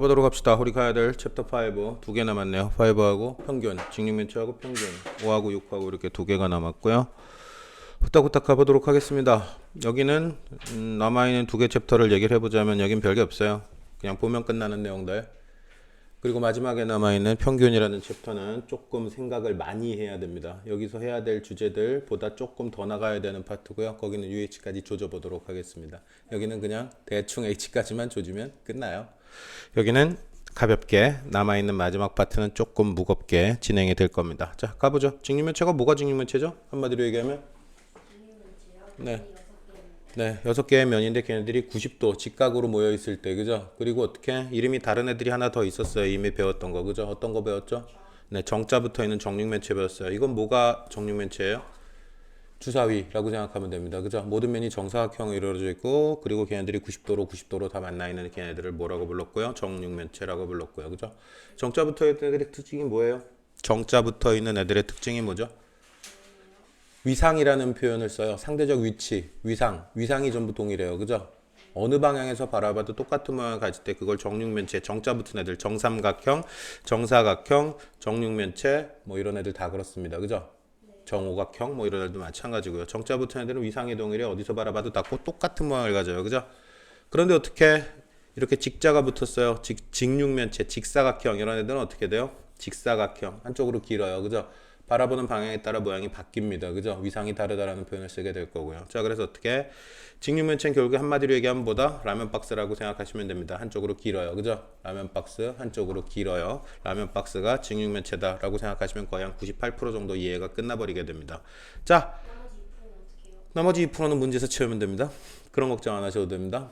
보도록 합시다. 우리 가야 될 챕터 5 두 개 남았네요. 5하고 평균, 직육면체하고 평균 5하고 6하고 이렇게 두 개가 남았고요. 후딱후딱 가보도록 하겠습니다. 여기는 남아있는 두 개 챕터를 얘기를 해보자면 여긴 별게 없어요. 그냥 보면 끝나는 내용들. 그리고 마지막에 남아있는 평균이라는 챕터는 조금 생각을 많이 해야 됩니다. 여기서 해야 될 주제들보다 조금 더 나가야 되는 파트고요. 거기는 UH까지 조져보도록 하겠습니다. 여기는 그냥 대충 H까지만 조지면 끝나요. 여기는 가볍게 남아있는 마지막 파트는 조금 무겁게 진행이 될 겁니다. 자, 가보죠. 직육면체가 뭐가 직육면체죠? 한마디로 얘기하면 네. 네, 6개의 면인데 걔네들이 90도 직각으로 모여 있을 때, 그죠? 그리고 어떻게 이름이 다른 애들이 하나 더 있었어요. 이미 배웠던 거, 그죠? 어떤 거 배웠죠? 네, 정자 붙어 있는 정육면체 배웠어요. 이건 뭐가 정육면체예요? 주사위라고 생각하면 됩니다. 그죠? 모든 면이 정사각형으로 이루어져 있고, 그리고 걔네들이 90도로 다 만나 있는 걔네들을 뭐라고 불렀고요? 정육면체라고 불렀고요. 그죠? 정자 붙어 있는 애들의 특징이 뭐예요? 정자 붙어 있는 애들의 특징이 뭐죠? 위상이라는 표현을 써요. 상대적 위치, 위상이 전부 동일해요. 그죠? 어느 방향에서 바라봐도 똑같은 모양을 가질 때 그걸 정육면체, 정자 붙은 애들, 정삼각형, 정사각형, 정육면체 뭐 이런 애들 다 그렇습니다. 그죠? 정오각형 뭐 이런 애들도 마찬가지고요. 정자 붙은 애들은 위상이 동일해 어디서 바라봐도 다 똑같은 모양을 가져요. 그죠? 그런데 어떻게 이렇게 직자가 붙었어요. 직육면체, 직사각형 이런 애들은 어떻게 돼요? 직사각형 한쪽으로 길어요. 그죠? 바라보는 방향에 따라 모양이 바뀝니다. 그죠? 위상이 다르다라는 표현을 쓰게 될 거고요. 자, 그래서 어떻게 직육면체는 결국에 한마디로 얘기하면 뭐다? 라면 박스라고 생각하시면 됩니다. 한쪽으로 길어요. 그죠? 라면 박스 한쪽으로 길어요. 라면 박스가 직육면체다라고 생각하시면 거의 한 98% 정도 이해가 끝나버리게 됩니다. 자, 나머지 2%는 문제에서 채우면 됩니다. 그런 걱정 안 하셔도 됩니다.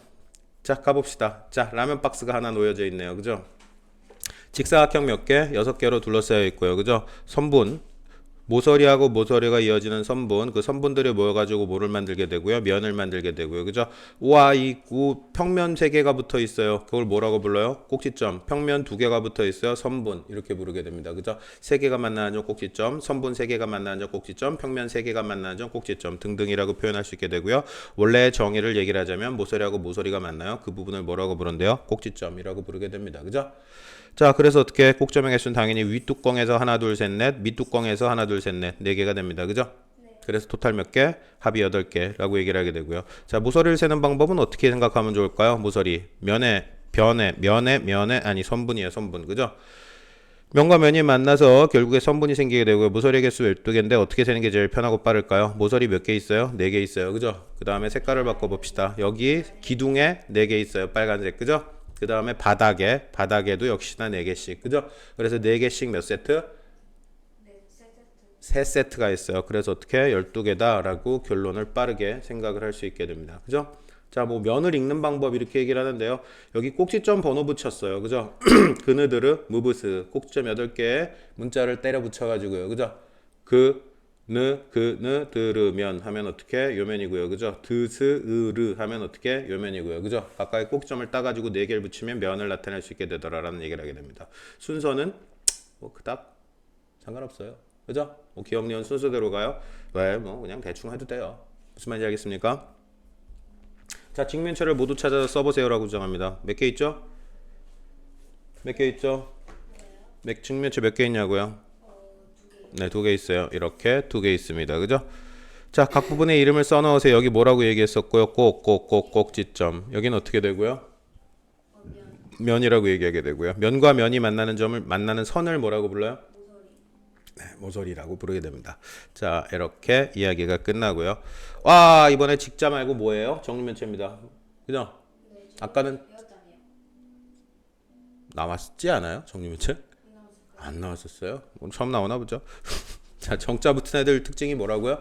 자, 가봅시다. 자, 라면 박스가 하나 놓여져 있네요. 그죠? 직사각형 몇 개? 6개로 둘러싸여 있고요. 그죠? 선분 모서리하고 모서리가 이어지는 선분, 그 선분들이 모여가지고 뭐를 만들게 되고요? 면을 만들게 되고요. 그죠? 우와, 평면 3개가 붙어 있어요. 그걸 뭐라고 불러요? 꼭지점. 평면 2개가 붙어 있어요. 선분. 이렇게 부르게 됩니다. 그죠? 3개가 만나는 점 꼭지점, 선분 3개가 만나는 점 꼭지점, 평면 3개가 만나는 점 꼭지점 등등이라고 표현할 수 있게 되고요. 원래 정의를 얘기를 하자면 모서리하고 모서리가 만나요. 그 부분을 뭐라고 부른대요? 꼭지점이라고 부르게 됩니다. 그죠? 자, 그래서 어떻게 꼭점의 개수는 당연히 윗뚜껑에서 하나, 둘, 셋, 넷, 밑뚜껑에서 하나, 둘, 셋, 넷, 4개가 됩니다. 그죠? 네. 그래서 토탈 몇 개? 합이 8개라고 얘기를 하게 되고요. 자, 모서리를 세는 방법은 어떻게 생각하면 좋을까요? 모서리. 면에, 선분이에요, 선분. 그죠? 면과 면이 만나서 결국에 선분이 생기게 되고요. 모서리 개수 12개인데 어떻게 세는 게 제일 편하고 빠를까요? 모서리 몇 개 있어요? 4개 있어요. 그죠? 그 다음에 색깔을 바꿔봅시다. 여기 기둥에 4개 있어요. 빨간색. 그죠? 그 다음에 바닥에도 역시나 4개씩. 그죠? 그래서 4개씩 몇 세트? 3세트가 있어요. 그래서 어떻게 12개다 라고 결론을 빠르게 생각을 할 수 있게 됩니다. 그죠? 자, 뭐 면을 읽는 방법 이렇게 얘기를 하는데요. 여기 꼭지점 번호 붙였어요. 그죠? 그느드르, 무브스 꼭지점 8개에 문자를 때려 붙여가지고요. 그죠? 드르면 하면 어떻게? 요면이고요. 그죠? 드스으르 하면 어떻게? 요면이고요. 그죠? 가까이 꼭점을 따가지고 4개를 붙이면 면을 나타낼 수 있게 되더라라는 얘기를 하게 됩니다. 순서는 뭐 그닥 상관없어요. 그죠? 뭐 기억니은 순서대로 가요. 왜? 뭐 그냥 대충 해도 돼요. 무슨 말인지 알겠습니까? 자, 직면체를 모두 찾아서 써보세요라고 주장합니다. 몇 개 있죠? 몇 개 있죠? 직면체 몇 개 있냐고요? 네, 2개 있어요. 이렇게 2개 있습니다. 그죠? 자, 각 부분의 이름을 써넣으세요. 여기 뭐라고 얘기했었고요? 꼭지점. 여기는 어떻게 되고요? 면이라고 얘기하게 되고요. 면과 면이 만나는 선을 뭐라고 불러요? 네, 모서리라고 부르게 됩니다. 자, 이렇게 이야기가 끝나고요. 와, 이번에 직자 말고 뭐예요? 정육면체입니다. 그죠? 아까는 나왔지 않아요? 정육면체? 안 나왔었어요? 오늘 처음 나오나 보죠? 자, 정자 붙은 애들 특징이 뭐라고요?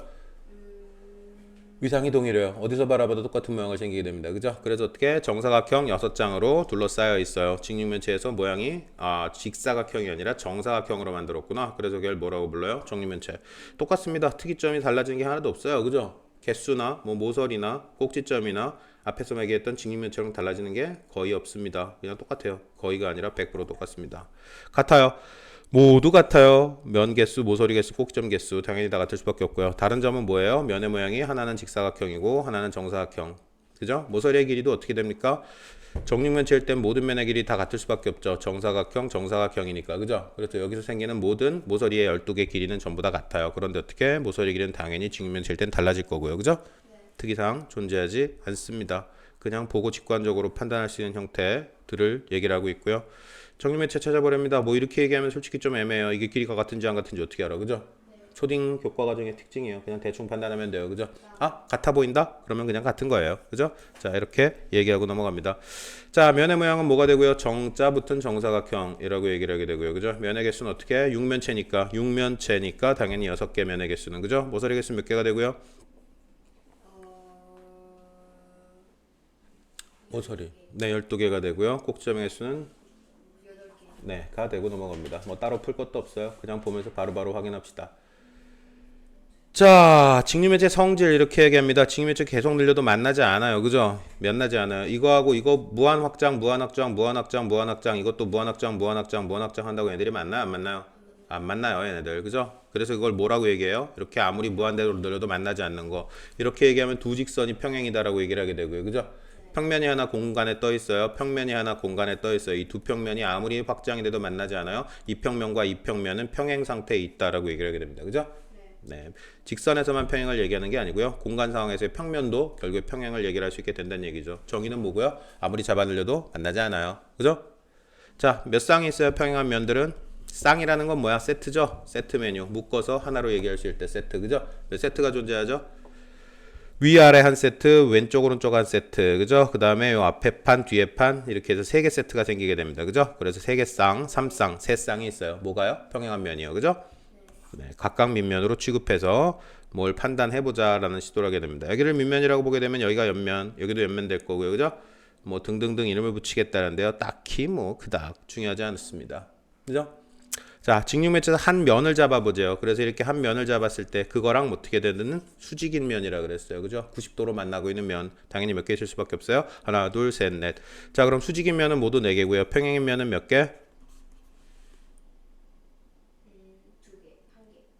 위상이 동일해요. 어디서 바라봐도 똑같은 모양을 생기게 됩니다. 그죠? 그래서 어떻게 정사각형 6장으로 둘러싸여 있어요. 직육면체에서 모양이 직사각형이 아니라 정사각형으로 만들었구나. 그래서 그걸 뭐라고 불러요? 정육면체. 똑같습니다. 특이점이 달라지는 게 하나도 없어요. 그죠? 개수나 뭐 모서리나 꼭지점이나 앞에서 얘기했던 직육면체랑 달라지는 게 거의 없습니다. 그냥 똑같아요. 거의가 아니라 100% 똑같습니다. 같아요. 모두 같아요. 면 개수, 모서리 개수, 꼭지점 개수 당연히 다 같을 수밖에 없고요. 다른 점은 뭐예요? 면의 모양이 하나는 직사각형이고 하나는 정사각형. 그죠? 모서리의 길이도 어떻게 됩니까? 정육면체일 땐 모든 면의 길이 다 같을 수밖에 없죠. 정사각형, 정사각형이니까. 그죠? 그래서 여기서 생기는 모든 모서리의 12개 길이는 전부 다 같아요. 그런데 어떻게? 모서리 길이는 당연히 직육면체일 땐 달라질 거고요. 그죠? 특이사항 존재하지 않습니다. 그냥 보고 직관적으로 판단할 수 있는 형태들을 얘기를 하고 있고요. 정육면체 찾아보렵니다. 뭐 이렇게 얘기하면 솔직히 좀 애매해요. 이게 길이가 같은지 안 같은지 어떻게 알아? 그죠? 초딩 교과 과정의 특징이에요. 그냥 대충 판단하면 돼요. 그죠? 아, 같아 보인다? 그러면 그냥 같은 거예요. 그죠? 자, 이렇게 얘기하고 넘어갑니다. 자, 면의 모양은 뭐가 되고요? 정자 붙은 정사각형이라고 얘기를 하게 되고요. 그죠? 면의 개수는 어떻게? 육면체니까 당연히 6개 면의 개수는 그죠? 모서리 개수는 몇 개가 되고요? 모서리. 네, 12개가 되고요. 꼭지점의 개수는 네, 가 되고 넘어갑니다. 뭐 따로 풀 것도 없어요. 그냥 보면서 바로바로 확인합시다. 자, 직육면체 성질 이렇게 얘기합니다. 직육면체 계속 늘려도 만나지 않아요. 그죠? 만나지 않아요. 이거하고 이거 무한확장, 무한확장, 무한확장, 무한확장, 이것도 무한확장, 무한확장, 무한확장 한다고 얘들이 만나요? 안 만나요? 안 만나요, 얘네들. 그죠? 그래서 이걸 뭐라고 얘기해요? 이렇게 아무리 무한대로 늘려도 만나지 않는 거. 이렇게 얘기하면 두 직선이 평행이다라고 얘기를 하게 되고요. 그죠? 평면이 하나 공간에 떠 있어요. 평면이 하나 공간에 떠 있어요. 이 두 평면이 아무리 확장이 돼도 만나지 않아요. 이 평면과 이 평면은 평행 상태에 있다라고 얘기를 하게 됩니다. 그죠? 네. 직선에서만 평행을 얘기하는 게 아니고요. 공간 상황에서의 평면도 결국에 평행을 얘기를 할 수 있게 된다는 얘기죠. 정의는 뭐고요? 아무리 잡아늘려도 만나지 않아요. 그죠? 자, 몇 쌍이 있어요? 평행한 면들은? 쌍이라는 건 뭐야? 세트죠? 세트 메뉴. 묶어서 하나로 얘기할 수 있을 때 세트. 그죠? 몇 세트가 존재하죠? 위아래 한 세트, 왼쪽 오른쪽 한 세트, 그죠? 그 다음에 요 앞에 판, 뒤에 판 이렇게 해서 3개 세트가 생기게 됩니다. 그죠? 그래서 3개 쌍, 3쌍, 3쌍이 있어요. 뭐가요? 평행한 면이요. 그죠? 네, 각각 밑면으로 취급해서 뭘 판단해보자 라는 시도를 하게 됩니다. 여기를 밑면이라고 보게 되면 여기가 옆면, 여기도 옆면 될 거고요. 그죠? 뭐 등등등 이름을 붙이겠다는데요. 딱히 뭐 그닥 중요하지 않습니다. 그죠? 자, 직육면체에서 한 면을 잡아보죠. 그래서 이렇게 한 면을 잡았을 때 그거랑 어떻게 되는 수직인 면이라 그랬어요. 그죠? 90도로 만나고 있는 면. 당연히 몇 개 있을 수밖에 없어요. 하나, 둘, 셋, 넷. 자, 그럼 수직인 면은 모두 4개고요. 평행인 면은 몇 개?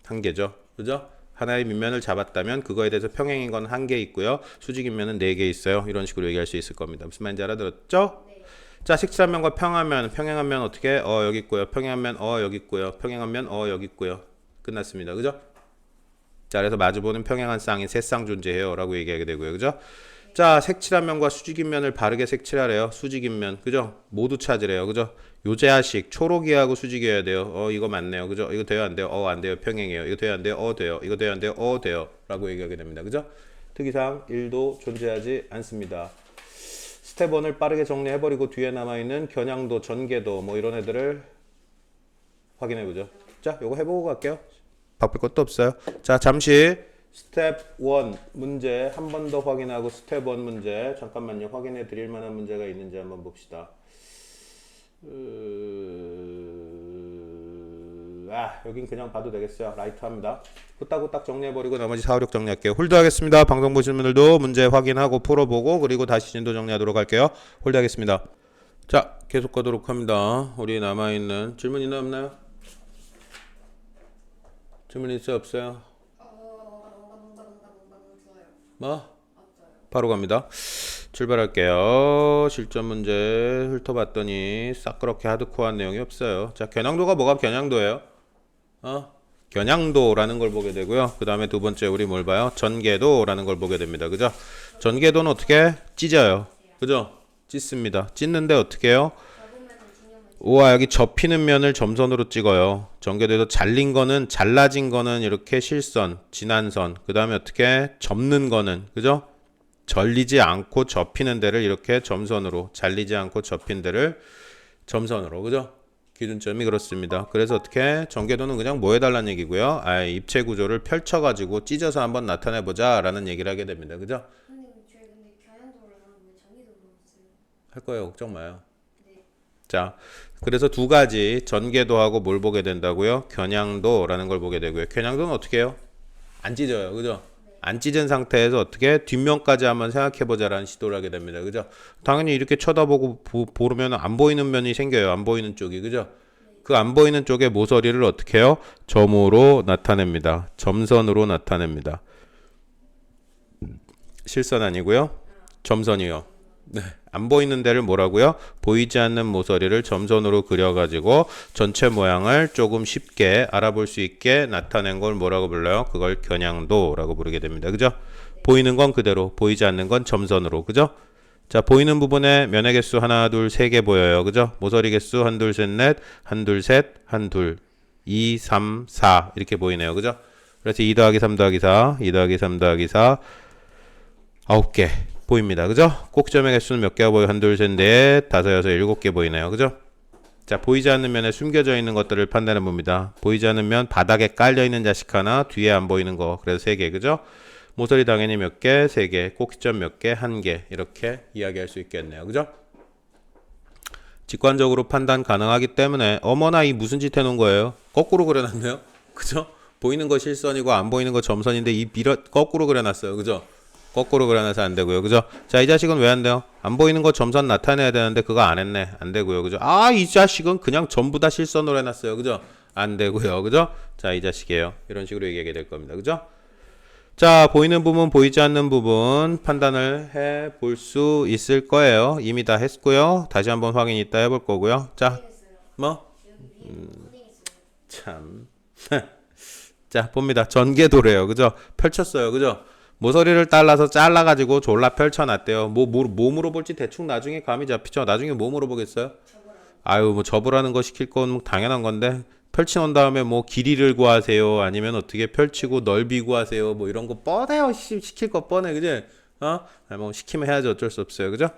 1개죠. 그죠? 하나의 밑면을 잡았다면 그거에 대해서 평행인 건 1개 있고요. 수직인 면은 4개 있어요. 이런 식으로 얘기할 수 있을 겁니다. 무슨 말인지 알아들었죠? 자, 색칠한 면과 평행한 면 어떻게? 여기 있고요. 평행한 면 여기 있고요. 평행한 면 여기 있고요. 끝났습니다. 그죠? 자, 그래서 마주보는 평행한 쌍이 3쌍 존재해요. 라고 얘기하게 되고요. 그죠? 자, 색칠한 면과 수직인 면을 바르게 색칠하래요. 수직인 면. 그죠? 모두 찾으래요. 그죠? 요제하식 초록이하고 수직이어야 돼요. 이거 맞네요. 그죠? 이거 돼요? 안 돼요? 안 돼요. 평행이에요. 이거 돼요? 안 돼요? 돼요. 이거 돼요? 안 돼요? 돼요. 라고 얘기하게 됩니다. 그죠? 특이사항 1도 존재하지 않습니다. 스텝 1을 빠르게 정리해버리고 뒤에 남아있는 겨냥도, 전개도 뭐 이런 애들을 확인해보죠. 자, 요거 해보고 갈게요. 바쁠 것도 없어요. 자, 잠시 스텝 1 문제 한 번 더 확인하고 스텝 1 문제 잠깐만요. 확인해 드릴 만한 문제가 있는지 한번 봅시다. 여긴 그냥 봐도 되겠어요. 라이트 합니다. 후딱후딱 정리해버리고 나머지 4, 5, 6 정리할게요. 홀드하겠습니다. 방송 보시는 분들도 문제 확인하고 풀어보고 그리고 다시 진도 정리하도록 할게요. 홀드하겠습니다. 자, 계속 가도록 합니다. 우리 남아있는 질문 있나 없나요? 질문 있어요? 없어요? 뭐? 바로 갑니다. 출발할게요. 실전 문제 훑어봤더니 싹 그렇게 하드코어한 내용이 없어요. 자, 겨냥도가 뭐가 겨냥도예요? 겨냥도라는 걸 보게 되고요. 그 다음에 두 번째 우리 뭘 봐요? 전개도라는 걸 보게 됩니다. 그죠? 전개도는 어떻게? 찢어요. 그죠? 찢습니다. 찢는데 어떻게 해요? 우와, 여기 접히는 면을 점선으로 찍어요. 전개도에서 잘린 거는, 잘라진 거는 이렇게 실선, 진한선. 그 다음에 어떻게? 접는 거는, 그죠? 절리지 않고 접히는 데를 이렇게 점선으로, 잘리지 않고 접힌 데를 점선으로, 그죠? 기준점이 그렇습니다. 그래서 어떻게? 전개도는 그냥 뭐 해달라는 얘기고요. 입체 구조를 펼쳐가지고 찢어서 한번 나타내보자 라는 얘기를 하게 됩니다. 그죠? 선생님, 저희 근데 겨냥도를 하는데 전개도로 했어요. 할 거예요. 걱정 마요. 자, 그래서 두 가지 전개도하고 뭘 보게 된다고요? 겨냥도라는 걸 보게 되고요. 겨냥도는 어떻게 해요? 안 찢어요. 그죠? 안 찢은 상태에서 어떻게 뒷면까지 한번 생각해보자라는 시도를 하게 됩니다. 그죠? 당연히 이렇게 쳐다보고 보면 안 보이는 면이 생겨요. 안 보이는 쪽이. 그죠? 그 안 보이는 쪽의 모서리를 어떻게 해요? 점으로 나타냅니다. 점선으로 나타냅니다. 실선 아니고요. 점선이요. 네, 안 보이는 데를 뭐라고요? 보이지 않는 모서리를 점선으로 그려가지고 전체 모양을 조금 쉽게 알아볼 수 있게 나타낸 걸 뭐라고 불러요? 그걸 겨냥도라고 부르게 됩니다. 그죠? 보이는 건 그대로, 보이지 않는 건 점선으로. 그죠? 자, 보이는 부분에 면의 개수 하나, 둘, 세 개 보여요. 그죠? 모서리 개수 한, 둘, 셋, 넷, 한, 둘, 셋, 한, 둘, 2, 3, 4 이렇게 보이네요. 그죠? 그래서 2 더하기 3 더하기 4, 2 더하기 3 더하기 4, 9개 보입니다. 그죠? 꼭점의 개수는 몇 개가 보여요? 1, 2, 3, 4, 5, 6, 7개 보이네요. 그죠? 자, 보이지 않는 면에 숨겨져 있는 것들을 판단해 봅니다. 보이지 않는 면 바닥에 깔려 있는 자식 하나, 뒤에 안 보이는 거. 그래서 3개. 그죠? 모서리 당연히 몇 개? 3개. 꼭지점 몇 개? 1개. 이렇게 이야기할 수 있겠네요. 그죠? 직관적으로 판단 가능하기 때문에 어머나 이 무슨 짓 해놓은 거예요? 거꾸로 그려놨네요. 그죠? 보이는 거 실선이고 안 보이는 거 점선인데 이 거꾸로 그려놨어요. 그죠? 거꾸로 그려놔서 안 되고요. 그죠? 자, 이 자식은 왜 안 돼요? 안 보이는 거 점선 나타내야 되는데 그거 안 했네. 안 되고요. 그죠? 아, 이 자식은 그냥 전부 다 실선으로 해놨어요. 그죠? 안 되고요. 그죠? 자, 이 자식이에요. 이런 식으로 얘기하게 될 겁니다. 그죠? 자, 보이는 부분, 보이지 않는 부분 판단을 해 볼 수 있을 거예요. 이미 다 했고요. 다시 한번 확인 이따 해볼 거고요. 자, 뭐? 참. 자, 봅니다. 전개도래요. 그죠? 펼쳤어요. 그죠? 모서리를 잘라가지고 졸라 펼쳐놨대요. 뭐 물어볼지 대충 나중에 감이 잡히죠. 나중에 뭐 물어보겠어요? 아유, 뭐 접으라는 거 시킬 건 뭐 당연한 건데 펼쳐놓은 다음에 뭐 길이를 구하세요. 아니면 어떻게 펼치고 넓이 구하세요. 뭐 이런 거 뻔해요. 시킬 거 뻔해. 그지? 뭐 시키면 해야지 어쩔 수 없어요. 그죠?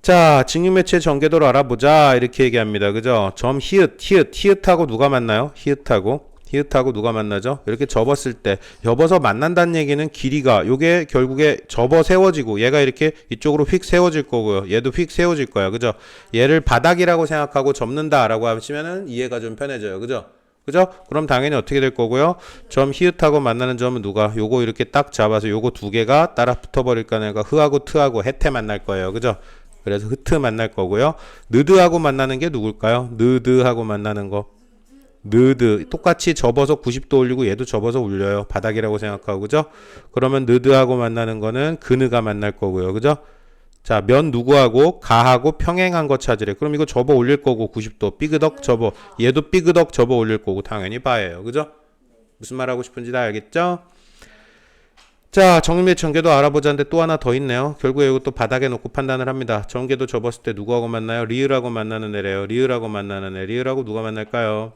자, 직육매체의 전개도를 알아보자. 이렇게 얘기합니다. 그죠? 점 히읗하고 누가 만나요? 히읗하고 누가 만나죠? 이렇게 접었을 때 접어서 만난다는 얘기는 길이가 요게 결국에 접어 세워지고 얘가 이렇게 이쪽으로 휙 세워질 거고요. 얘도 휙 세워질 거야. 그죠? 얘를 바닥이라고 생각하고 접는다라고 하시면은 이해가 좀 편해져요. 그죠? 그죠? 그럼 당연히 어떻게 될 거고요? 점 히읗하고 만나는 점은 누가? 요거 이렇게 딱 잡아서 요거 두 개가 따라 붙어버릴 거니까 흐하고 트하고 해태 만날 거예요. 그죠? 그래서 흐트 만날 거고요. 느드하고 만나는 게 누굴까요? 느드하고 만나는 거. 느드 똑같이 접어서 90도 올리고 얘도 접어서 올려요. 바닥이라고 생각하고 그죠? 그러면 느드하고 만나는 거는 그느가 만날 거고요. 그죠? 자, 면 누구하고 가하고 평행한 거 찾으래. 그럼 이거 접어 올릴 거고 90도 삐그덕 접어 얘도 삐그덕 접어 올릴 거고 당연히 바예요. 그죠? 무슨 말 하고 싶은지 다 알겠죠? 자, 정밀 전개도 알아보자는데 또 하나 더 있네요. 결국에 이것도 바닥에 놓고 판단을 합니다. 전개도 접었을 때 누구하고 만나요? 리을하고 만나는 애래요. 리을하고 만나는 애. 리을하고 누가 만날까요?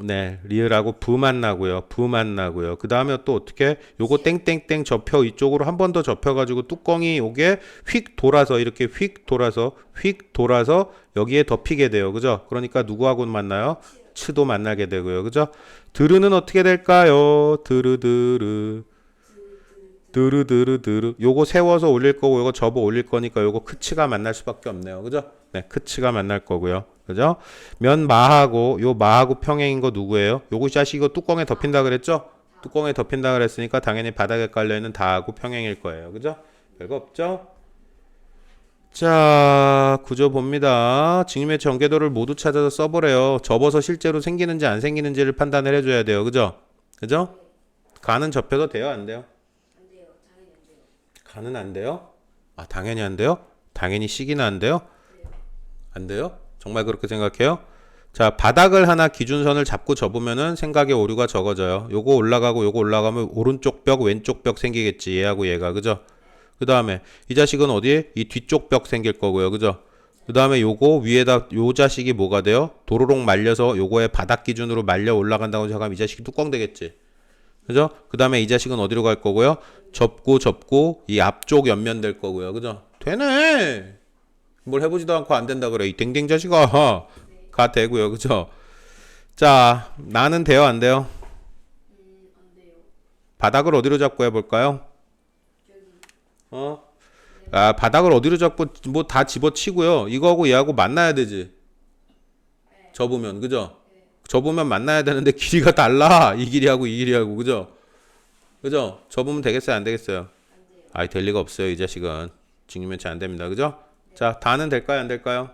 네, 리을하고 부 만나고요. 부 만나고요. 그 다음에 또 어떻게 요거 땡땡땡 접혀 이쪽으로 한 번 더 접혀가지고 뚜껑이 요게 휙 돌아서 이렇게 휙 돌아서 여기에 덮이게 돼요. 그죠? 그러니까 누구하고 만나요? 츠도 만나게 되고요. 그죠? 드르는 어떻게 될까요? 드르드르 요거 세워서 올릴 거고 요거 접어 올릴 거니까 요거 크치가 만날 수밖에 없네요. 그죠? 네, 크치가 만날 거고요. 그죠? 면 마하고 요 마하고 평행인 거 누구예요? 요거 자식 이거 뚜껑에 덮인다 그랬죠? 뚜껑에 덮인다 그랬으니까 당연히 바닥에 깔려 있는 다하고 평행일 거예요. 그죠? 별거 없죠? 자, 구조 봅니다. 직림의 전개도를 모두 찾아서 써보래요. 접어서 실제로 생기는지 안 생기는지를 판단을 해줘야 돼요. 그죠? 그죠? 가는 접혀도 돼요? 안 돼요? 가는 안 돼요? 아, 당연히 안 돼요? 당연히 시기는 안 돼요? 안 돼요? 정말 그렇게 생각해요? 자, 바닥을 하나 기준선을 잡고 접으면은 생각의 오류가 적어져요. 요거 올라가고 요거 올라가면 오른쪽 벽, 왼쪽 벽 생기겠지. 얘하고 얘가. 그죠? 그 다음에 이 자식은 어디에? 이 뒤쪽 벽 생길 거고요. 그죠? 그 다음에 요거 위에다 요 자식이 뭐가 돼요? 도로록 말려서 요거의 바닥 기준으로 말려 올라간다고 생각하면 이 자식이 뚜껑 되겠지. 그죠? 그 다음에 이 자식은 어디로 갈 거고요? 접고 이 앞쪽 옆면 될 거고요. 그죠? 되네. 뭘 해보지도 않고 안 된다 그래. 이 댕댕 자식아. 가 되고요. 그죠? 자, 나는 돼요? 안 돼요? 바닥을 어디로 잡고 해볼까요? 아, 바닥을 어디로 잡고 뭐 다 집어치고요. 이거하고 얘하고 만나야 되지. 접으면. 그죠? 접으면 만나야 되는데 길이가 달라. 이 길이하고 이 길이하고. 그죠? 그죠? 접으면 되겠어요? 안 되겠어요? 아이, 될 리가 없어요. 이 자식은. 직육면체 안 됩니다. 그죠? 자, 다는 될까요? 안 될까요?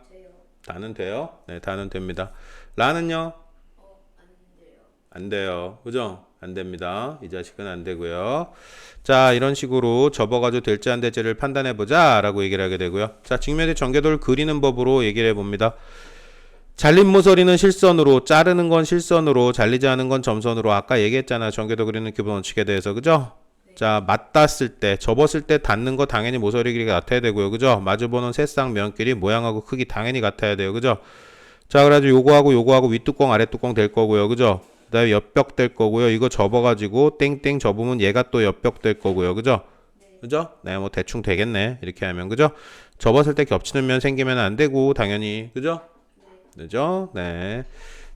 다는 돼요? 네, 다는 됩니다. 라는요? 안 돼요. 그죠? 안 됩니다. 이 자식은 안 되고요. 자, 이런 식으로 접어가지고 될지 안 될지를 판단해보자 라고 얘기를 하게 되고요. 자, 직면의 전개도를 그리는 법으로 얘기를 해봅니다. 잘린 모서리는 실선으로, 자르는 건 실선으로, 잘리지 않은 건 점선으로. 아까 얘기했잖아. 전개도 그리는 기본 원칙에 대해서. 그죠? 자, 맞닿았을 때, 접었을 때 닿는 거 당연히 모서리 길이가 같아야 되고요. 그죠? 마주보는 새쌍 면끼리 모양하고 크기 당연히 같아야 돼요. 그죠? 자, 그래가지고 요거하고 윗뚜껑 아랫뚜껑 될 거고요. 그죠? 그 다음에 옆벽 될 거고요. 이거 접어가지고 땡땡 접으면 얘가 또 옆벽 될 거고요. 그죠? 그죠? 네, 뭐 대충 되겠네. 이렇게 하면. 그죠? 접었을 때 겹치는 면 생기면 안 되고, 당연히. 그죠? 그죠? 네.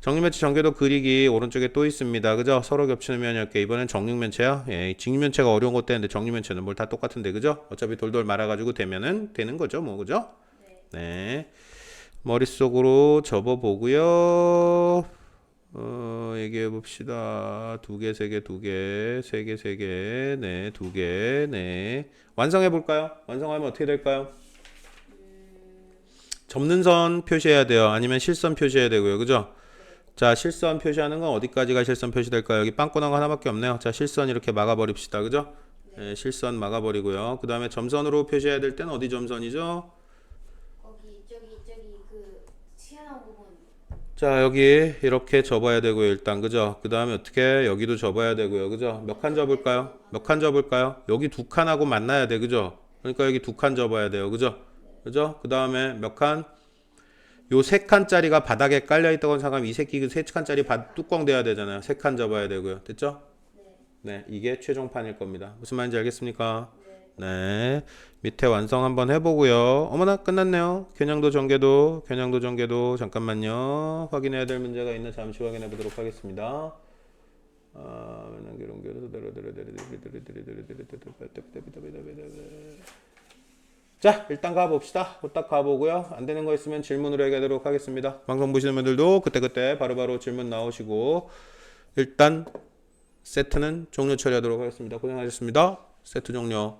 정육면체 전개도 그리기 오른쪽에 또 있습니다. 그죠? 서로 겹치는 면이었게 이번엔 정육면체요. 예, 직육면체가 어려운 것도 했는데 정육면체는 뭘 다 똑같은데 그죠? 어차피 돌돌 말아가지고 되면은 되는 거죠, 뭐 그죠? 네. 머릿속으로 접어보고요. 얘기해 봅시다. 2개, 3개, 2개, 3개, 3개, 네, 2개, 네. 완성해 볼까요? 완성하면 어떻게 될까요? 접는 선 표시해야 돼요. 아니면 실선 표시해야 되고요. 그죠? 자, 실선 표시하는 건 어디까지가 실선 표시될까요? 여기 빵꾸난 거 하나밖에 없네요. 자, 실선 이렇게 막아버립시다. 그죠? 네, 실선 막아버리고요. 그 다음에 점선으로 표시해야 될 때는 어디 점선이죠? 저기 그 튀어나온 부분. 자, 여기 이렇게 접어야 되고요. 일단 그죠? 그 다음에 어떻게 여기도 접어야 되고요. 그죠? 몇 칸 접을까요? 몇 칸 접을까요? 여기 2칸하고 만나야 돼. 그죠? 그러니까 여기 2칸 접어야 돼요. 그죠? 그죠? 그 다음에 몇 칸? 요 3칸짜리가 바닥에 깔려있다고 생각하면 이 새끼 그 3칸짜리 뚜껑 돼야 되잖아요. 3칸 접어야 되고요. 됐죠? 네, 이게 최종판일 겁니다. 무슨 말인지 알겠습니까? 네. 밑에 완성 한번 해보고요. 어머나 끝났네요. 겨냥도 전개도 잠깐만요. 확인해야 될 문제가 있나 잠시 확인해 보도록 하겠습니다. 자, 일단 가봅시다. 후딱 가보고요. 안 되는 거 있으면 질문으로 해결하도록 하겠습니다. 방송 보시는 분들도 그때그때 바로바로 질문 나오시고 일단 세트는 종료 처리하도록 하겠습니다. 고생하셨습니다. 세트 종료.